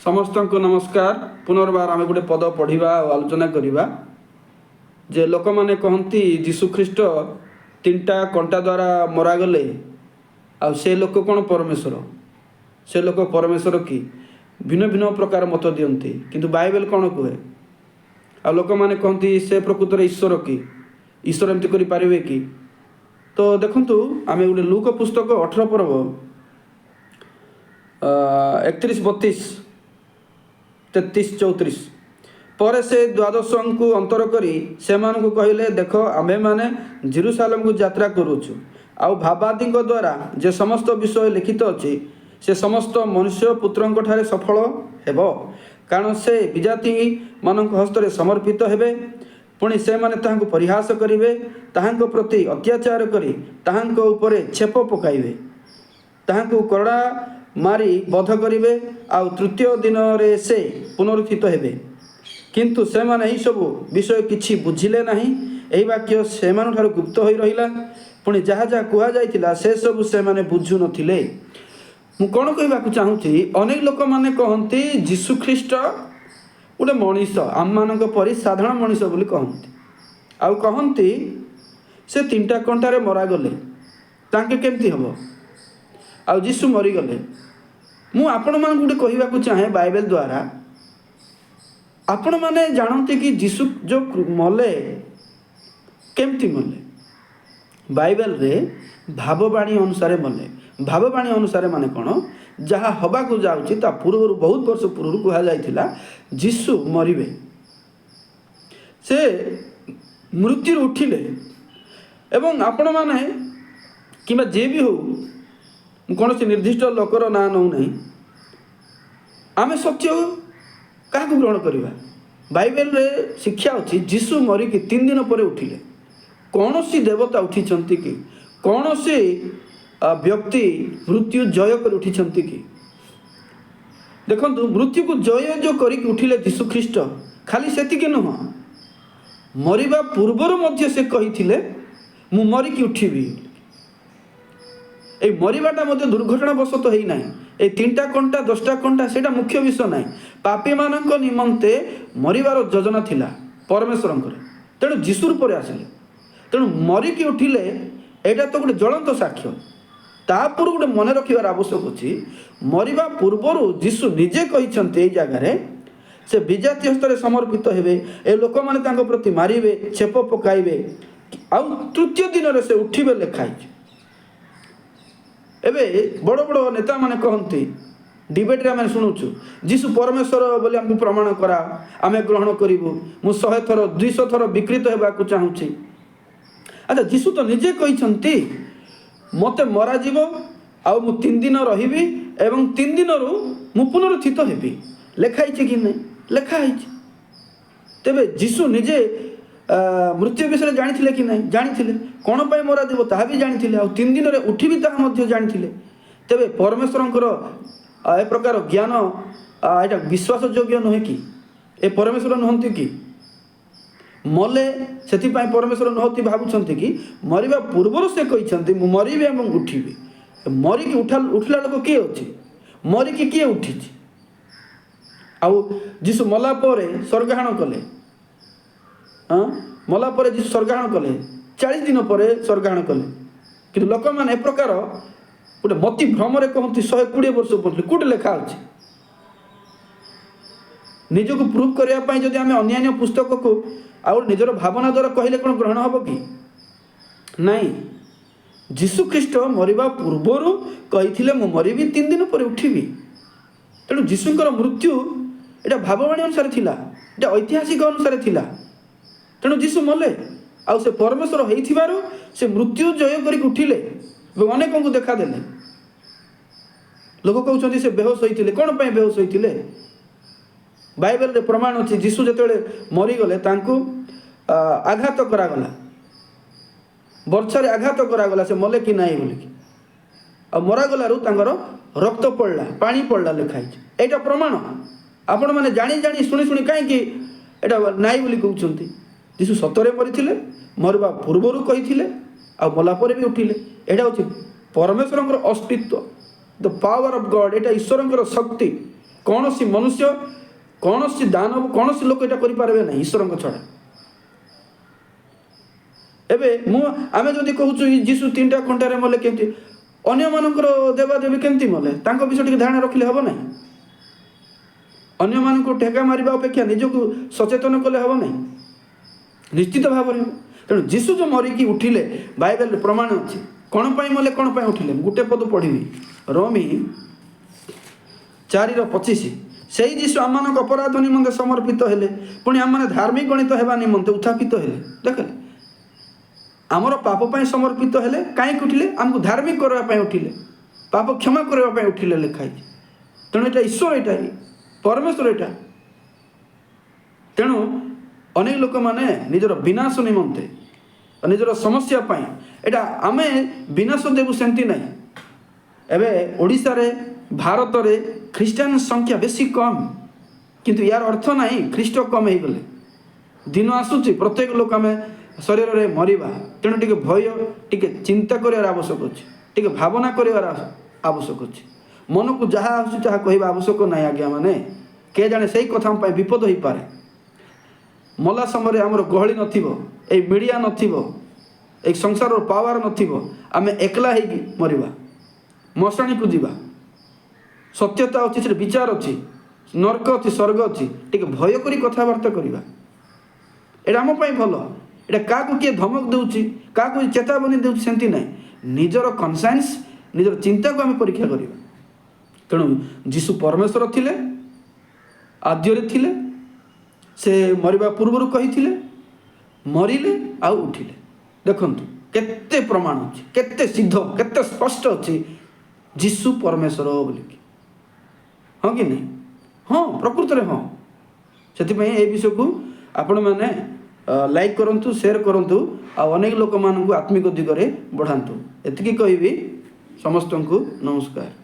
समस्त को नमस्कार। पुनर्बार आम गोटे पद पढ़ा और आलोचना करवा जे लोक मैंने कहती जीशुख्रीष्ट 3टा कंटा द्वारा मरागले आ से लोक कौन परमेश्वर से लोक परमेश्वर कि भिन्न भिन्न प्रकार मत दियंती किंतु बाइबल कौन कहे आ लोक मैंने कहती से प्रकृत ईश्वर कि ईश्वर एमती करें कि। तो देखु आम गोटे लूक पुस्तक 18 पर्व 31-32 33-34 पर से द्वादश को अंतर करी से कहले देख आमे माने जेरूसालेम को यात्रा करुचु आउ भावादी द्वारा जे समस्त विषय लिखित अच्छी से समस्त मनुष्य पुत्रंक ठारे सफल हेब कारण से विजाति मानक हस्तरे समर्पित हेबे पुणी से माने ताहांको परिहास करिवे ताहांको प्रति अत्याचार करी ताहांको उपरे छेप पकाइबे ताहांको करड़ा मारी बध करिवे आउ तृतीय दिन रे से पुनरुत्थित हेबे किंतु से माने एही सब विषय किछि बुझिले नाही। एही वाक्य से मानु ठारु गुप्त होई रहिला पुणी जहाँ जहाँ कुहा जाइतिला से सब से माने बुझु नथिले। मु कोन कहबा को चाहूछि अनेक लोक माने कहंती जीशुख्रीष्ट गोटे मनीष आम मानक परि साधारण मनीष बोली कहंती आउ कहंती से 3टा कंटारे मरा गले तांके केमती हबो आउ जीशु मरी गले। मु आपण मान गोटे कहबा को चाहे बाइबल द्वारा आपण माने जानते कि जीशु जो मले केमती मले बाइबल रे भाववाणी अनुसार मले भाववाणी अनुसार माने कौन जहाँ हवा को जाऊँगी ता पूर्व बहुत वर्ष पूर्व कह जाइथिला जीशु मरिबे से मृत्यु उठिले एवं आपण माने किंबा जे भी हो कौन से निर्दिष्ट लोकर ना नौ नहीं आमे सत्य क्या ग्रहण करवा। बाइबल रे शिक्षा अच्छी जीशु मरिकी 3 दिन पर उठिले कौन सी देवता उठी कि कौन सी व्यक्ति मृत्यु जय कर उठी कि देखो मृत्यु को जय जो करिक उठिले जीशुख्रीष्ट खाली सेतिके नुह मरिबा पूर्वर मध्य से कहिथिले मु मरिकी उठिबी ए मरिबाटा मध्य दुर्घटना बशत होई नाही ए 3टा कंटा 10टा कंटा सेटा मुख्य विषय नाही पापी मानक निमंते मरिबार योजना थिला परमेश्वरंकर तेणु जीशुर पर आसिले तेणु मरिकी उठिले एटा तो गोटे ज्वलंत साक्ष्य तापर गोटे मन रखिबार आवश्यक अछि मरिबा पूर्वर जीशु निजे कहिसंते ए जगह से विजाति हस्तरे समर्पित हेबे ए लोक माने तांको प्रति मारिबे छेप पकाइबे आउ तृतीय दिन रे से उठिबे लेखाई। एबे बड़ बड़ नेता माने कहंती डिबेट रे आमे सुनुचु जीशु परमेश्वर बोली हमकु प्रमाण करा आमे ग्रहण करिवु मु 100 थर 200 थर विकृत हेबा को चाहूची। अच्छा जीशु तो निजे कहिसंती मते मरा जीवो आ मु 3 दिन रहिबी एवं 3 दिन रु मु पुनरुत्थित हेबी लेखाई कि नहीं लेखाई। तेबे जीशु निजे मृत्यु विषय जानी कि नहीं जानी कौन पर मरा जीव ता भी जानी आ 3 दिन में उठी भी ताहा जानी तेबे परमेश्वर ए प्रकार ज्ञान यहाँ विश्वास योग्य नुहे कि ए परमेश्वर नुहति कि मले से परमेश्वर नुहति भावुंट कि मरिबा पूर्वर से कहते मु मरबी और उठिबी मरिकी उठला लोक किए अच्छी मरिकी किए उठी आउ जीशु मला पर स्वर्गारोहण कले हाँ मला पर जीशु स्वर्गारोहण कले 40 दिन पर स्वर्गारोहण कले कि लोक मैंने ए प्रकार गोटे मति भ्रमरे कहते 120 वर्ष पहुँचले कौटे लेखा अच्छे निजक प्रूफ करने जदि आम अन्य पुस्तक को आउ निजर भावना द्वारा कहले कौन ग्रहण हम कि नाई जीशुख्रीष्ट मरिबा पूर्वर कही मु मरबी 3 दिन पर उठिबी तेणु जीशुଙ୍କର मृत्यु एटा भाववाणी अनुसार थिला एटा ऐतिहासिक अनुसार थिला तेणु जीशु मले आउ से परमेश्वर होइथिबारु से मृत्यु जय करिक उठिले अनेक को देखा देले लोक कहते से बेहोश होइथिले कौन पे बेहोश होइथिले बाइबल रे प्रमाण अच्छी जीशु जेतेबेले मरीगले तांको आघात करागला वर्षारे आघात करागला से मले कि नाई बोलिकी आ मरागलारू तांकर रक्त पड़ला पानी पड़ला लेखाई एटा प्रमाण आपण माने जानी जानी सुनी सुनी कहीं एटा नाई बोली कहउछंती जीशु सतरे मरीथिले मरबा पूर्वरु कहिथिले आ मला पर भी उठिले एटा होछि परमेश्वरंकर अस्तित्व द पावर ऑफ गॉड एटा ईश्वरंकर शक्ति କୌଣସି ମନୁଷ୍ୟ କୌଣସି ଦାନବ କୌଣସି ଲୋକ ଏଇଟା କରିପାରିବେ ନାହିଁ ଈଶ୍ୱରଙ୍କ ଛଡ଼ା। ଏବେ ଆମେ ଯଦି କହୁଛୁ ଯୀଶୁ 3ଟା କଣ୍ଟାରେ ମଲେ କେମିତି, ଅନ୍ୟମାନଙ୍କର ଦେବାଦେବୀ କେମିତି ମଲେ ତାଙ୍କ ବିଷୟ ଟିକେ ଧାରଣା ରଖିଲେ ହେବ ନାହିଁ? ଅନ୍ୟମାନଙ୍କୁ ଠେକା ମାରିବା ଅପେକ୍ଷା ନିଜକୁ ସଚେତନ କଲେ ହେବ ନାହିଁ? ନିଶ୍ଚିତ ଭାବରେ ହେବ। ତେଣୁ ଯୀଶୁ ଯେଉଁ ମରିକି ଉଠିଲେ ବାଇବେଲରେ ପ୍ରମାଣ ଅଛି। କ'ଣ ପାଇଁ ମଲେ, କ'ଣ ପାଇଁ ଉଠିଲେ? ଗୋଟେ ପଦ ପଢ଼ିବି, ରୋମୀ 4:25। ସେଇ ଯୀଶୁ ଆମମାନଙ୍କ ଅପରାଧ ନିମନ୍ତେ ସମର୍ପିତ ହେଲେ, ପୁଣି ଆମମାନେ ଧାର୍ମିକ ଗଣିତ ହେବା ନିମନ୍ତେ ଉତ୍ଥାପିତ ହେଲେ। ଦେଖିଲେ, ଆମର ପାପ ପାଇଁ ସମର୍ପିତ ହେଲେ। କାହିଁକି ଉଠିଲେ? ଆମକୁ ଧାର୍ମିକ କରିବା ପାଇଁ ଉଠିଲେ, ପାପ କ୍ଷମା କରିବା ପାଇଁ ଉଠିଲେ ଲେଖା ହେଇଛି। ତେଣୁ ଏଇଟା ଈଶ୍ୱର, ଏଇଟା ପରମେଶ୍ୱର ଏଇଟା। ତେଣୁ ଅନେକ ଲୋକମାନେ ନିଜର ବିନାଶ ନିମନ୍ତେ, ନିଜର ସମସ୍ୟା ପାଇଁ ଏଇଟା ଆମେ ବିନାଶ ଦେବୁ ସେମିତି ନାହିଁ। ଏବେ ଓଡ଼ିଶାରେ, ଭାରତରେ ଖ୍ରୀଷ୍ଟିଆନ ସଂଖ୍ୟା ବେଶୀ କମ୍, କିନ୍ତୁ ୟାର ଅର୍ଥ ନାହିଁ ଖ୍ରୀଷ୍ଟ କମ୍ ହେଇଗଲେ। ଦିନ ଆସୁଛି ପ୍ରତ୍ୟେକ ଲୋକ ଆମେ ଶରୀରରେ ମରିବା। ତେଣୁ ଟିକେ ଭୟ, ଟିକେ ଚିନ୍ତା କରିବାର ଆବଶ୍ୟକ ଅଛି, ଟିକେ ଭାବନା କରିବାର ଆବଶ୍ୟକ ଅଛି। ମନକୁ ଯାହା ଆସୁଛି ତାହା କହିବା ଆବଶ୍ୟକ ନାହିଁ ଆଜ୍ଞା। ମାନେ କେ ଜାଣେ ସେଇ କଥା ଆମ ପାଇଁ ବିପଦ ହୋଇପାରେ। ମଲା ସମୟରେ ଆମର ଗହଳି ନଥିବ, ଏଇ ମିଡ଼ିଆ ନଥିବ, ଏଇ ସଂସାରର ପାୱାର ନଥିବ, ଆମେ ଏକଲା ହେଇକି ମରିବା, ମଶାଣୀକୁ ଯିବା। ସତ୍ୟତା ଅଛି, ସେଠି ବିଚାର ଅଛି, ନର୍କ ଅଛି, ସ୍ୱର୍ଗ ଅଛି। ଟିକେ ଭୟ କରି କଥାବାର୍ତ୍ତା କରିବା, ଏଇଟା ଆମ ପାଇଁ ଭଲ। ଏଇଟା କାହାକୁ କିଏ ଧମକ ଦେଉଛି, କାହାକୁ ଚେତାବନୀ ଦେଉଛି ସେମିତି ନାହିଁ। ନିଜର କନସାଇନ୍ସ, ନିଜର ଚିନ୍ତାକୁ ଆମେ ପରୀକ୍ଷା କରିବା। ତେଣୁ ଯୀଶୁ ପରମେଶ୍ୱର ଥିଲେ, ଆଦ୍ୟରେ ଥିଲେ। ସେ ମରିବା ପୂର୍ବରୁ କହିଥିଲେ, ମରିଲେ ଆଉ ଉଠିଲେ। ଦେଖନ୍ତୁ କେତେ ପ୍ରମାଣ ଅଛି, କେତେ ସିଦ୍ଧ, କେତେ ସ୍ପଷ୍ଟ ଅଛି ଯୀଶୁ ପରମେଶ୍ୱର ବୋଲିକି। ହଁ କି ନାହିଁ? ହଁ, ପ୍ରକୃତରେ ହଁ। ସେଥିପାଇଁ ଏ ବିଷୟକୁ ଆପଣମାନେ ଲାଇକ୍ କରନ୍ତୁ, ସେୟାର କରନ୍ତୁ, ଆଉ ଅନେକ ଲୋକମାନଙ୍କୁ ଆତ୍ମିକ ଦିଗରେ ବଢ଼ାନ୍ତୁ। ଏତିକି କହିବି। ସମସ୍ତଙ୍କୁ ନମସ୍କାର।